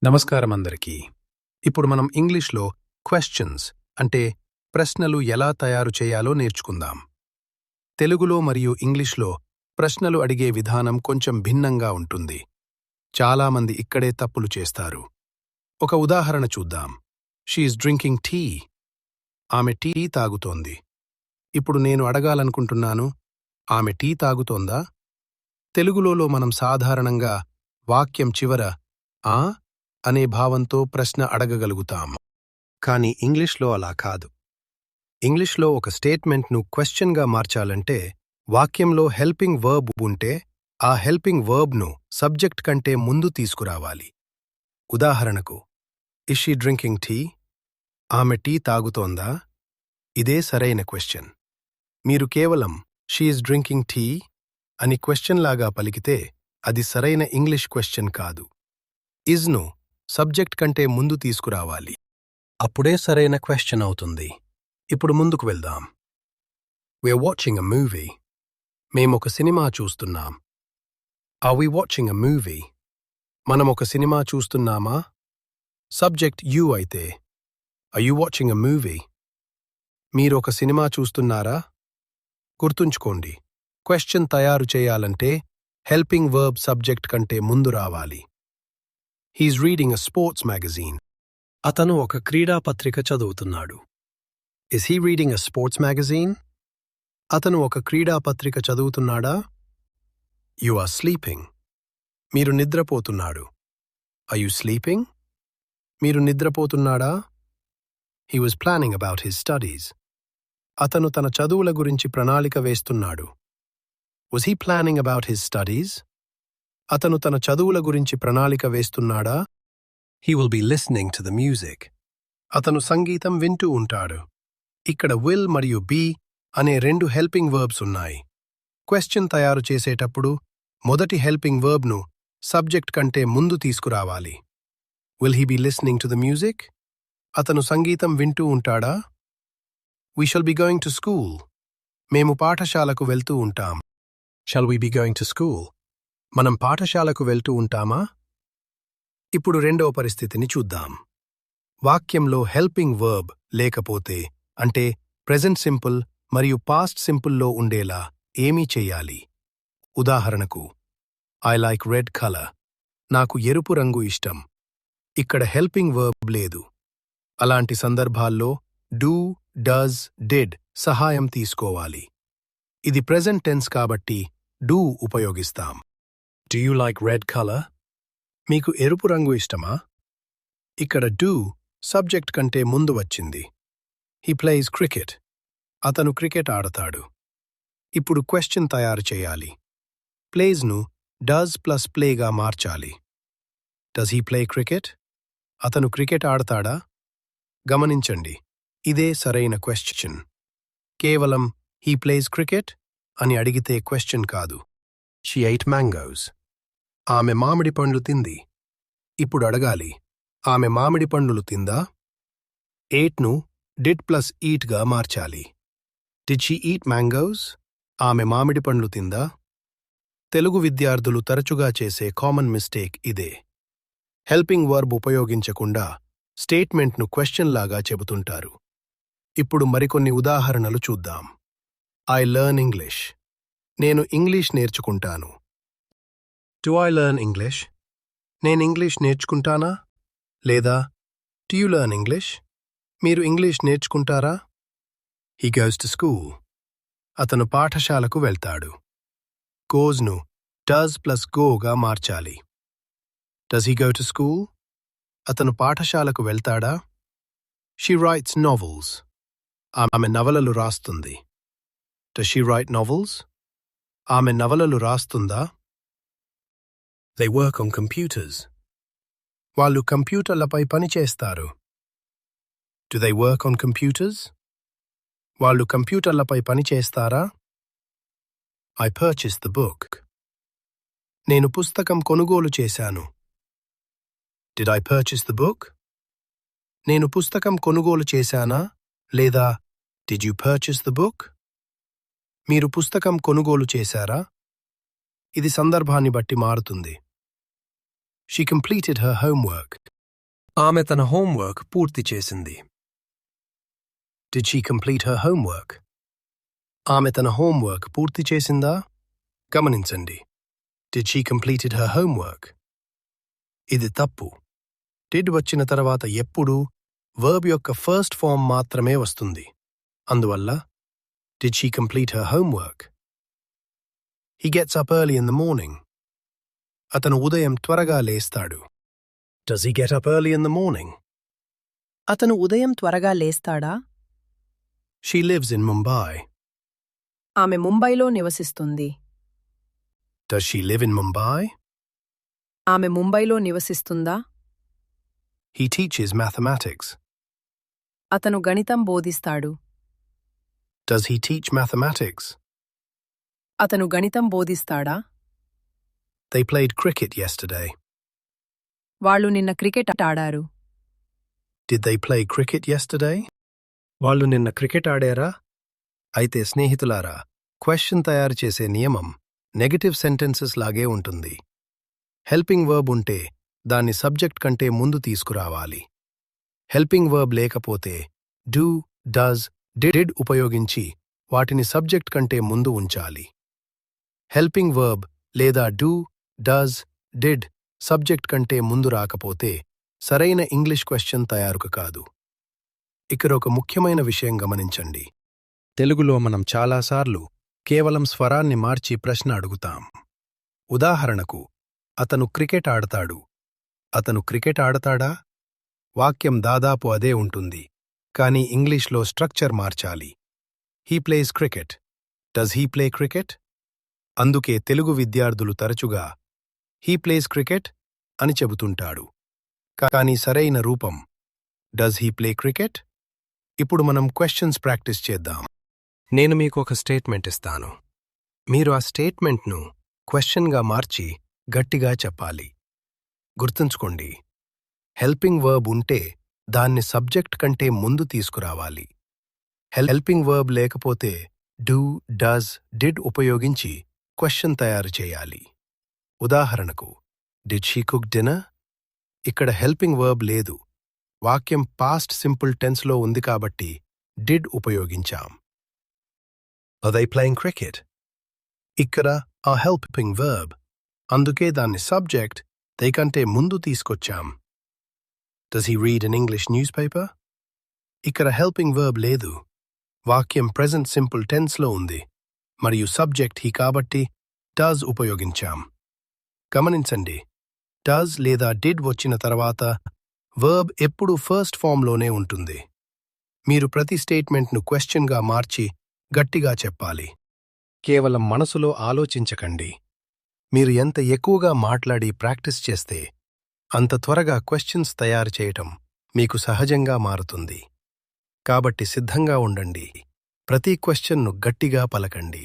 నమస్కారం అందరికీ. ఇప్పుడు మనం ఇంగ్లీష్లో క్వశ్చన్స్ అంటే ప్రశ్నలు ఎలా తయారు చేయాలో నేర్చుకుందాం. తెలుగులో మరియు ఇంగ్లీష్లో ప్రశ్నలు అడిగే విధానం కొంచెం భిన్నంగా ఉంటుంది. చాలామంది ఇక్కడే తప్పులు చేస్తారు. ఒక ఉదాహరణ చూద్దాం. She is drinking tea. ఆమె టీ తాగుతోంది. ఇప్పుడు నేను అడగాలనుకుంటున్నాను, ఆమె టీ తాగుతోందా? తెలుగులో మనం సాధారణంగా వాక్యం చివర ఆ అనే భావంతో ప్రశ్న అడగగలుగుతాం. కానీ ఇంగ్లీష్లో అలా కాదు. ఇంగ్లీష్లో ఒక స్టేట్మెంట్ను క్వశ్చన్గా మార్చాలంటే వాక్యంలో హెల్పింగ్ వర్బ్ ఉంటే ఆ హెల్పింగ్ వర్బ్ను సబ్జెక్ట్ కంటే ముందు తీసుకురావాలి. ఉదాహరణకు, ఇస్ షీ డ్రింకింగ్ టీ? ఆమె టీ తాగుతోందా? ఇదే సరైన క్వశ్చన్. మీరు కేవలం షీ ఈజ్ డ్రింకింగ్ టీ అని క్వశ్చన్ లాగా పలికితే అది సరైన ఇంగ్లీష్ క్వశ్చన్ కాదు. ఇజ్ను సబ్జెక్ట్ కంటే ముందు తీసుకురావాలి. అప్పుడే సరైన క్వశ్చన్ అవుతుంది. ఇప్పుడు ముందుకు వెళ్దాం. We are watching a movie. మేమొక సినిమా చూస్తున్నాం. Are we watching a movie? మనం ఒక సినిమా చూస్తున్నామా? సబ్జెక్ట్ యు అయితే are you watching a movie? మీరొక సినిమా చూస్తున్నారా? గుర్తుంచుకోండి, క్వశ్చన్ తయారు చేయాలంటే హెల్పింగ్ వర్బ్ సబ్జెక్ట్ కంటే ముందు రావాలి. He's reading a sports magazine. అతను ఒక క్రీడా పత్రిక చదువుతున్నాడు. Is he reading a sports magazine? అతను ఒక క్రీడా పత్రిక చదువుతున్నాడా? You are sleeping. మీరు నిద్రపోతున్నాడు. Are you sleeping? మీరు నిద్రపోతున్నాడా? He was planning about his studies. అతను తన చదువుల గురించి ప్రణాళిక వేస్తున్నాడు. Was he planning about his studies? అతను తన చదువుల గురించి ప్రణాళిక వేస్తున్నాడా? He will be listening to the music. అతను సంగీతం వింటూ ఉంటాడు. ఇక్కడ will మరియు be అనే రెండు హెల్పింగ్ వర్బ్స్ ఉన్నాయి. క్వశ్చన్ తయారు చేసేటప్పుడు మొదటి హెల్పింగ్ వర్బ్ను సబ్జెక్ట్ కంటే ముందు తీసుకురావాలి. Will he be listening to the music? అతను సంగీతం వింటూ ఉంటాడా? We shall be going to school. మేము పాఠశాలకు వెళ్తూ ఉంటాం. Shall we be going to school? మనం పాఠశాలకు వెళ్తూ ఉంటామా? ఇప్పుడు రెండవ పరిస్థితిని చూద్దాం. వాక్యంలో హెల్పింగ్ వర్బ్ లేకపోతే, అంటే ప్రెజెంట్ సింపుల్ మరియు పాస్ట్ సింపుల్లో ఉండేలా ఏమీ చెయ్యాలి. ఉదాహరణకు, ఐ లైక్ రెడ్ కలర్. నాకు ఎరుపు రంగు ఇష్టం. ఇక్కడ హెల్పింగ్ వర్బ్ లేదు. అలాంటి సందర్భాల్లో డూ, డస్, డిడ్ సహాయం తీసుకోవాలి. ఇది ప్రెజెంట్ టెన్స్ కాబట్టి డూ ఉపయోగిస్తాం. Do you like red color? మీకు ఎరుపు రంగు ఇష్టమా? ఇక్కడ do సబ్జెక్ట్ కంటే ముందు వచ్చింది. He plays cricket. అతను క్రికెట్ ఆడతాడు. ఇప్పుడు క్వశ్చన్ తయారు చేయాలి. ప్లేస్ను does ప్లస్ ప్లేగా మార్చాలి. Does he play cricket? అతను క్రికెట్ ఆడతాడా? గమనించండి, ఇదే సరైన క్వశ్చన్. కేవలం he plays cricket అని అడిగితే క్వశ్చన్ కాదు. She ate mangoes. ఆమె మామిడి పండ్లు తింది. ఇప్పుడు అడగాలి, ఆమె మామిడి పండ్లు తిందా? ను did ప్లస్ eatగా మార్చాలి. Did she eat mangoes? ఆమె మామిడి పండ్లు తిందా? తెలుగు విద్యార్థులు తరచుగా చేసే కామన్ మిస్టేక్ ఇదే. హెల్పింగ్ వర్బ్ ఉపయోగించకుండా స్టేట్మెంట్ను క్వశ్చన్ లాగా చెబుతుంటారు. ఇప్పుడు మరికొన్ని ఉదాహరణలు చూద్దాం. I learn English. నేను ఇంగ్లీష్ నేర్చుకుంటాను. Do I learn English? నేను ఇంగ్లీష్ నేర్చుకుంటానా? లేదా Do you learn English? మీరు English నేర్చుకుంటారా? He goes to school. అతను పాఠశాలకు వెళ్తాడు. Goesను does ప్లస్ goగా మార్చాలి. Does he go to school? అతను పాఠశాలకు వెళ్తాడా? She writes novels. ఆమె నవలలు రాస్తుంది. Does she write novels? ఆమె నవలలు రాస్తుందా? They work on computers. వాళ్ళు కంప్యూటర్లపై పనిచేస్తారు. Do they work on computers? వాళ్ళు కంప్యూటర్లపై పనిచేస్తారా? I purchased the book. నేను పుస్తకం కొనుగోలు చేశాను. Did I purchase the book? నేను పుస్తకం కొనుగోలు చేశానా? లేదా Did you purchase the book? మీరు పుస్తకం కొనుగోలు చేశారా? ఇది సందర్భాన్ని బట్టి మారుతుంది. She completed her homework. ఆమె తన హోంవర్క్ పూర్తి చేసింది. Did she complete her homework? ఆమె తన హోంవర్క్ పూర్తి చేసిందా? గమనించండి. Did she completed her homework? ఇది తప్పు. Did వచ్చిన తర్వాత ఎప్పుడూ verb యొక్క ఫస్ట్ ఫార్మ్ మాత్రమే వస్తుంది. అందువల్ల Did she complete her homework? He gets up early in the morning. అతను ఉదయం త్వరగా లేస్తాడు. Does he get up early in the morning? అతను ఉదయం త్వరగా లేస్తాడా? She lives in Mumbai. ఆమె ముంబైలో నివసిస్తుంది. Does she live in Mumbai? ఆమె ముంబైలో నివసిస్తుందా? He teaches mathematics. అతను గణితం బోధిస్తాడు. Does he teach mathematics? అతను గణితం బోధిస్తాడా? They played cricket yesterday. వాళ్ళు నిన్న క్రికెట్ ఆడారు. Did they play cricket yesterday? వాళ్ళు నిన్న క్రికెట్ ఆడారా? అయితే స్నేహితులారా, క్వశ్చన్ తయారు చేసే నియమం నెగటివ్ సెంటెన్సెస్ లాగే ఉంటుంది. హెల్పింగ్ వర్బ్ ఉంటే దాన్ని సబ్జెక్ట్ కంటే ముందు తీసుకురావాలి. హెల్పింగ్ వర్బ్ లేకపోతే డూ, డస్, డిడ్ ఉపయోగించి వాటిని సబ్జెక్ట్ కంటే ముందు ఉంచాలి. హెల్పింగ్ వర్బ్ లేదా డూ, డస్, డిడ్ సబ్జెక్ట్ కంటే ముందు రాకపోతే సరైన ఇంగ్లీష్ క్వశ్చన్ తయారు కాదు. ఇక్కడ ఒక ముఖ్యమైన విషయం గమనించండి. తెలుగులో మనం చాలాసార్లు కేవలం స్వరాన్ని మార్చి ప్రశ్న అడుగుతాం. ఉదాహరణకు, అతను క్రికెట్ ఆడతాడు. అతను క్రికెట్ ఆడతాడా? వాక్యం దాదాపు అదే ఉంటుంది, కానీ ఇంగ్లీష్లో స్ట్రక్చర్ మార్చాలి. He plays cricket. Does he play cricket? అందుకే తెలుగు విద్యార్థులు తరచుగా హీ ప్లేస్ క్రికెట్ అని చెబుతుంటాడు. కానీ సరైన రూపం డస్ హీ ప్లే క్రికెట్? ఇప్పుడు మనం క్వశ్చన్స్ ప్రాక్టీస్ చేద్దాం. నేను మీకు ఒక స్టేట్మెంట్ ఇస్తాను. మీరు ఆ స్టేట్మెంట్ను క్వశ్చన్గా మార్చి గట్టిగా చెప్పాలి. గుర్తుంచుకోండి, హెల్పింగ్ వర్బ్ ఉంటే దాన్ని సబ్జెక్ట్ కంటే ముందు తీసుకురావాలి. హెల్పింగ్ వర్బ్ లేకపోతే డూ, డస్, డిడ్ ఉపయోగించి క్వశ్చన్ తయారు చేయాలి. ఉదాహరణకు, డిడ్ షీ కుక్ డిన్నర్? ఇక్కడ హెల్పింగ్ వర్బ్ లేదు, వాక్యం పాస్ట్ సింపుల్ టెన్స్లో ఉంది కాబట్టి did ఉపయోగించాం. Are they playing cricket? ఇక్కడ ఆ హెల్పింగ్ వర్బ్, అందుకే దాన్ని సబ్జెక్ట్ they కంటే ముందు తీసుకొచ్చాం. Does he read an English newspaper? ఇక్కడ హెల్పింగ్ వర్బ్ లేదు, వాక్యం ప్రెజెంట్ సింపుల్ టెన్స్లో ఉంది మరియు సబ్జెక్ట్ హీ కాబట్టి డస్ ఉపయోగించాం. గమనించండి, డస్ లేదా డిడ్ వచ్చిన తర్వాత వర్బ్ ఎప్పుడూ ఫస్ట్ ఫామ్లోనే ఉంటుంది. మీరు ప్రతి స్టేట్మెంట్ను క్వశ్చన్గా మార్చి గట్టిగా చెప్పాలి. కేవలం మనసులో ఆలోచించకండి. మీరు ఎంత ఎక్కువగా మాట్లాడి ప్రాక్టీస్ చేస్తే అంత త్వరగా క్వశ్చన్స్ తయారు చేయటం మీకు సహజంగా మారుతుంది. కాబట్టి సిద్ధంగా ఉండండి. ప్రతి క్వశ్చన్ను గట్టిగా పలకండి.